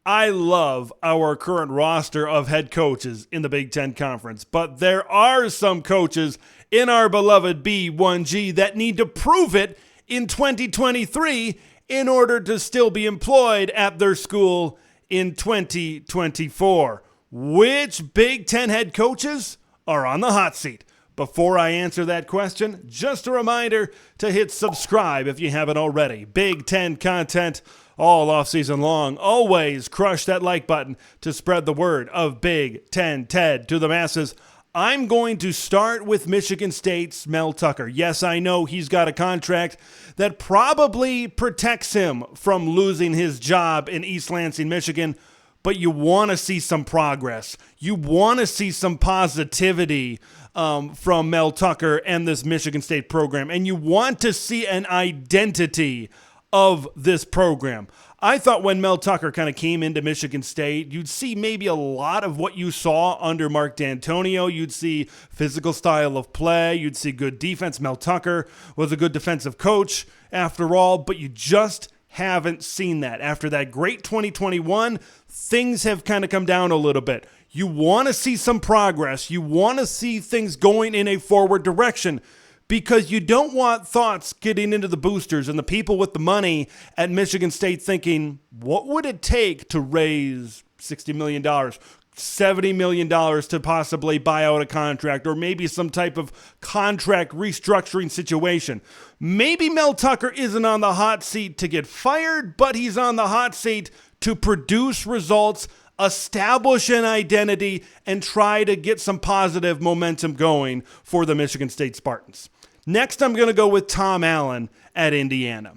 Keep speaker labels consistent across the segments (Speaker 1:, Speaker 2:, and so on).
Speaker 1: I love our current roster of head coaches in the Big Ten Conference, but there are some coaches in our beloved B1G that need to prove it in 2023 in order to still be employed at their school in 2024. Which Big Ten head coaches are on the hot seat? Before I answer that question, just a reminder to hit subscribe if you haven't already. Big Ten content all offseason long. Always crush that like button to spread the word of Big Ten Ted to the masses. I'm going to start with Michigan State's Mel Tucker. Yes, I know he's got a contract that probably protects him from losing his job in East Lansing, Michigan, but you want to see some progress. You want to see some positivity from Mel Tucker and this Michigan State program, and you want to see an identity of this program. I thought when Mel Tucker kind of came into Michigan State, you'd see maybe a lot of what you saw under Mark D'Antonio. You'd see physical style of play. You'd see good defense. Mel Tucker was a good defensive coach after all, but you just haven't seen that. After that great 2021, things have kind of come down a little bit. You want to see some progress. You want to see things going in a forward direction, because you don't want thoughts getting into the boosters and the people with the money at Michigan State thinking, what would it take to raise $60 million, $70 million to possibly buy out a contract, or maybe some type of contract restructuring situation? Maybe Mel Tucker isn't on the hot seat to get fired, but he's on the hot seat to produce results, establish an identity, and try to get some positive momentum going for the Michigan State Spartans. Next, I'm going to go with Tom Allen at Indiana.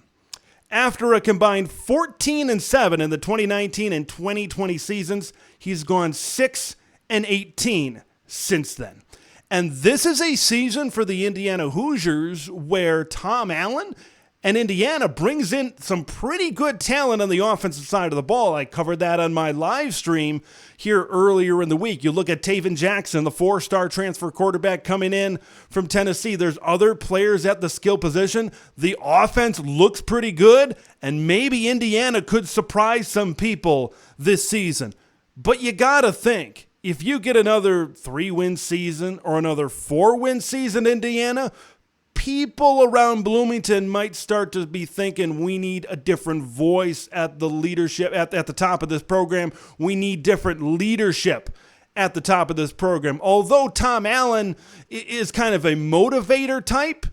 Speaker 1: After a combined 14-7 in the 2019 and 2020 seasons, he's gone 6-18 since then. And this is a season for the Indiana Hoosiers where Tom Allen and Indiana brings in some pretty good talent on the offensive side of the ball. I covered that on my live stream here earlier in the week. You look at Taven Jackson, the 4-star transfer quarterback coming in from Tennessee. There's other players at the skill position. The offense looks pretty good, and maybe Indiana could surprise some people this season. But you got to think, if you get another 3-win season or another 4-win season, Indiana, people around Bloomington might start to be thinking we need a different voice at the leadership, at the top of this program. We need different leadership at the top of this program. Although Tom Allen is kind of a motivator type,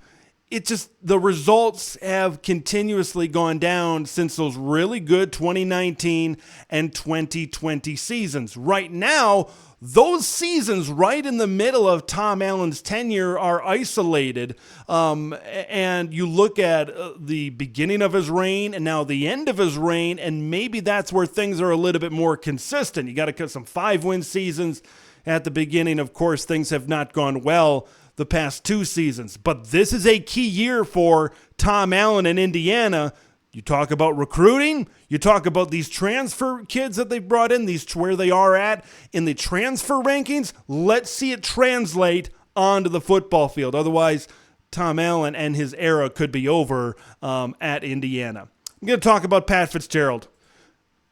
Speaker 1: the results have continuously gone down since those really good 2019 and 2020 seasons. Right now, those seasons right in the middle of Tom Allen's tenure are isolated, and you look at the beginning of his reign and now the end of his reign, and maybe that's where things are a little bit more consistent. You got to cut some 5-win seasons at the beginning. Of course, things have not gone well the past 2 seasons, but this is a key year for Tom Allen in Indiana. You talk about recruiting, you talk about these transfer kids that they've brought in, where they are at in the transfer rankings. Let's see it translate onto the football field. Otherwise, Tom Allen and his era could be over at Indiana. I'm going to talk about Pat Fitzgerald.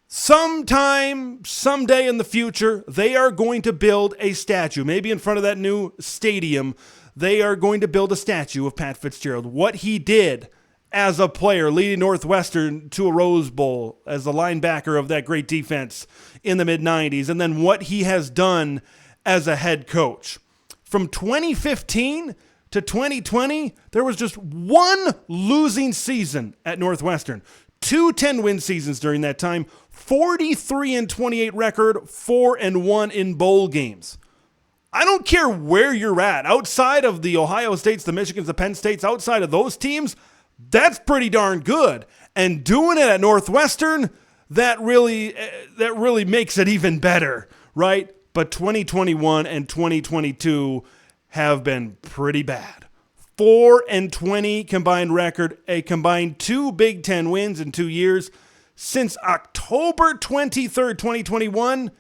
Speaker 1: Sometime, someday in the future, they are going to build a statue. Maybe in front of that new stadium, they are going to build a statue of Pat Fitzgerald. What he did as a player, leading Northwestern to a Rose Bowl as the linebacker of that great defense in the mid-90s, and then what he has done as a head coach. From 2015 to 2020, there was just one losing season at Northwestern. 2 10-win seasons during that time, 43-28 record, 4-1 in bowl games. I don't care where you're at. Outside of the Ohio States, the Michigans, the Penn States, outside of those teams, that's pretty darn good. And doing it at Northwestern, that really makes it even better, right? But 2021 and 2022 have been pretty bad. 4-20 combined record, a combined 2 Big Ten wins in 2 years. Since October 23rd, 2021,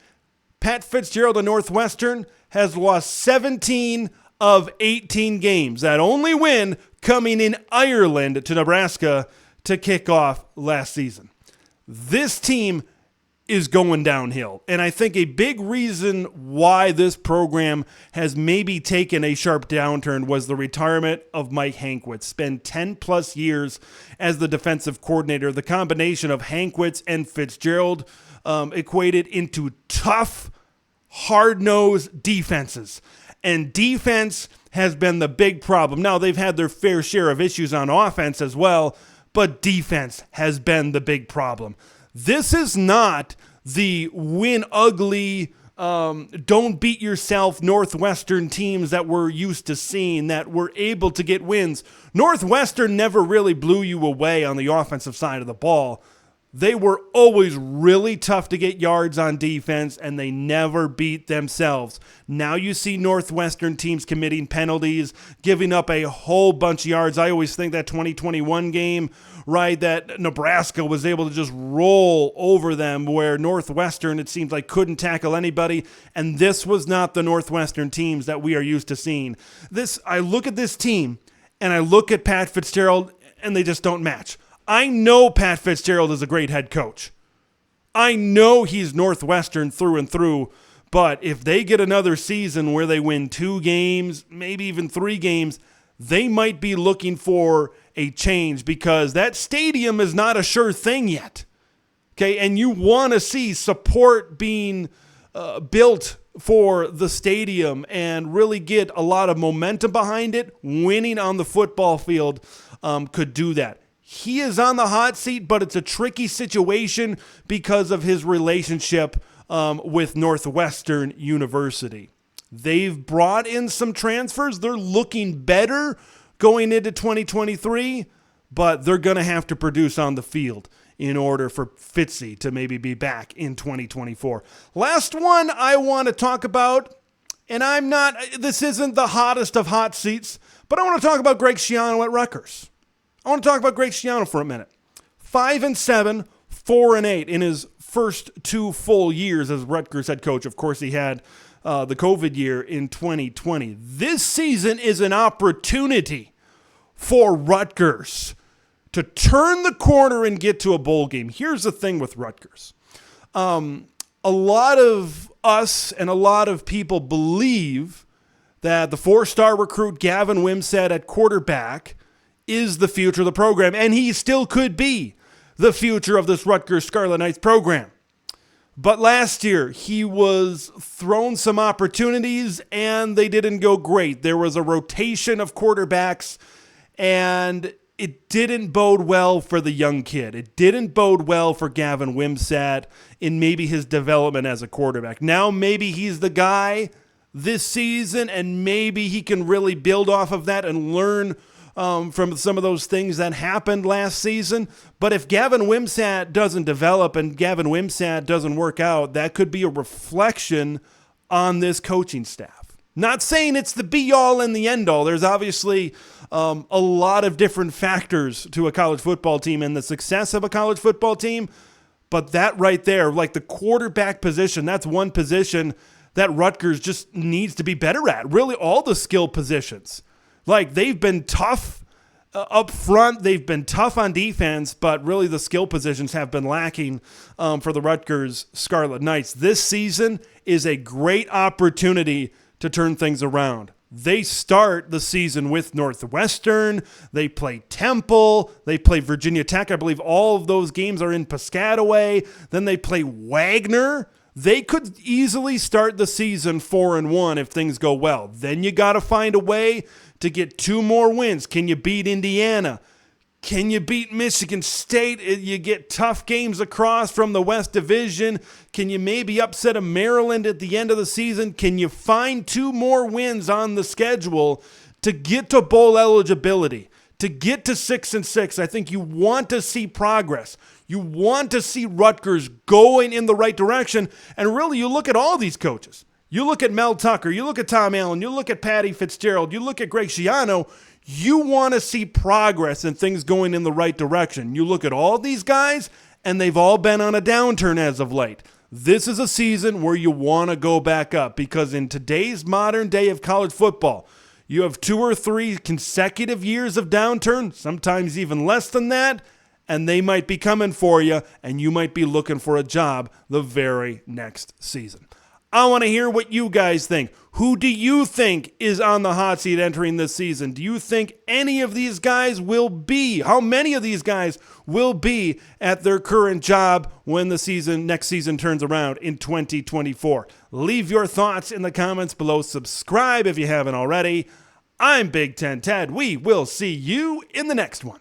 Speaker 1: Pat Fitzgerald of Northwestern has lost 17 of 18 games. That only win coming in Ireland to Nebraska to kick off last season. This team is going downhill. And I think a big reason why this program has maybe taken a sharp downturn was the retirement of Mike Hankwitz. Spent 10 plus years as the defensive coordinator. The combination of Hankwitz and Fitzgerald equated into tough, hard-nosed defenses. And defense has been the big problem. Now, they've had their fair share of issues on offense as well, but defense has been the big problem. This is not the win ugly, don't beat yourself Northwestern teams that we're used to seeing that were able to get wins. Northwestern never really blew you away on the offensive side of the ball. They were always really tough to get yards on defense, and they never beat themselves. Now you see Northwestern teams committing penalties, giving up a whole bunch of yards. I always think that 2021 game, right, that Nebraska was able to just roll over them, where Northwestern, it seems like, couldn't tackle anybody, and this was not the Northwestern teams that we are used to seeing. I look at this team, and I look at Pat Fitzgerald, and they just don't match. I know Pat Fitzgerald is a great head coach. I know he's Northwestern through and through, but if they get another season where they win 2 games, maybe even 3 games, they might be looking for a change because that stadium is not a sure thing yet. Okay, and you want to see support being built for the stadium and really get a lot of momentum behind it. Winning on the football field could do that. He is on the hot seat, but it's a tricky situation because of his relationship with Northwestern University. They've brought in some transfers. They're looking better going into 2023, but they're going to have to produce on the field in order for Fitzy to maybe be back in 2024. Last one I want to talk about, and this isn't the hottest of hot seats, but I want to talk about Greg Schiano at Rutgers. I want to talk about Greg Schiano for a minute. 5-7, 4-8 in his first 2 full years as Rutgers head coach. Of course, he had the COVID year in 2020. This season is an opportunity for Rutgers to turn the corner and get to a bowl game. Here's the thing with Rutgers. A lot of us and a lot of people believe that the 4-star recruit Gavin Wimsatt at quarterback is the future of the program, and he still could be the future of this Rutgers Scarlet Knights program. But last year, he was thrown some opportunities, and they didn't go great. There was a rotation of quarterbacks, and it didn't bode well for the young kid. It didn't bode well for Gavin Wimsatt in maybe his development as a quarterback. Now maybe he's the guy this season, and maybe he can really build off of that and learn from some of those things that happened last season. But if Gavin Wimsatt doesn't develop and Gavin Wimsatt doesn't work out, that could be a reflection on this coaching staff. Not saying it's the be-all and the end-all. There's obviously a lot of different factors to a college football team and the success of a college football team. But that right there, like the quarterback position, that's one position that Rutgers just needs to be better at. Really, all the skill positions. Like, they've been tough up front. They've been tough on defense, but really the skill positions have been lacking for the Rutgers Scarlet Knights. This season is a great opportunity to turn things around. They start the season with Northwestern. They play Temple. They play Virginia Tech. I believe all of those games are in Piscataway. Then they play Wagner. They could easily start the season 4-1 if things go well. Then you got to find a way to get 2 more wins. Can you beat Indiana? Can you beat Michigan State? You get tough games across from the West Division. Can you maybe upset a Maryland at the end of the season? Can you find 2 more wins on the schedule to get to bowl eligibility? To get to 6-6, I think you want to see progress. You want to see Rutgers going in the right direction. And really, you look at all these coaches. You look at Mel Tucker. You look at Tom Allen. You look at Patty Fitzgerald. You look at Greg Schiano. You want to see progress and things going in the right direction. You look at all these guys, and they've all been on a downturn as of late. This is a season where you want to go back up because in today's modern day of college football, you have 2 or 3 consecutive years of downturn, sometimes even less than that, and they might be coming for you, and you might be looking for a job the very next season. I want to hear what you guys think. Who do you think is on the hot seat entering this season? Do you think any of these guys will be? How many of these guys will be at their current job when the next season turns around in 2024? Leave your thoughts in the comments below. Subscribe if you haven't already. I'm Big Ten Ted. We will see you in the next one.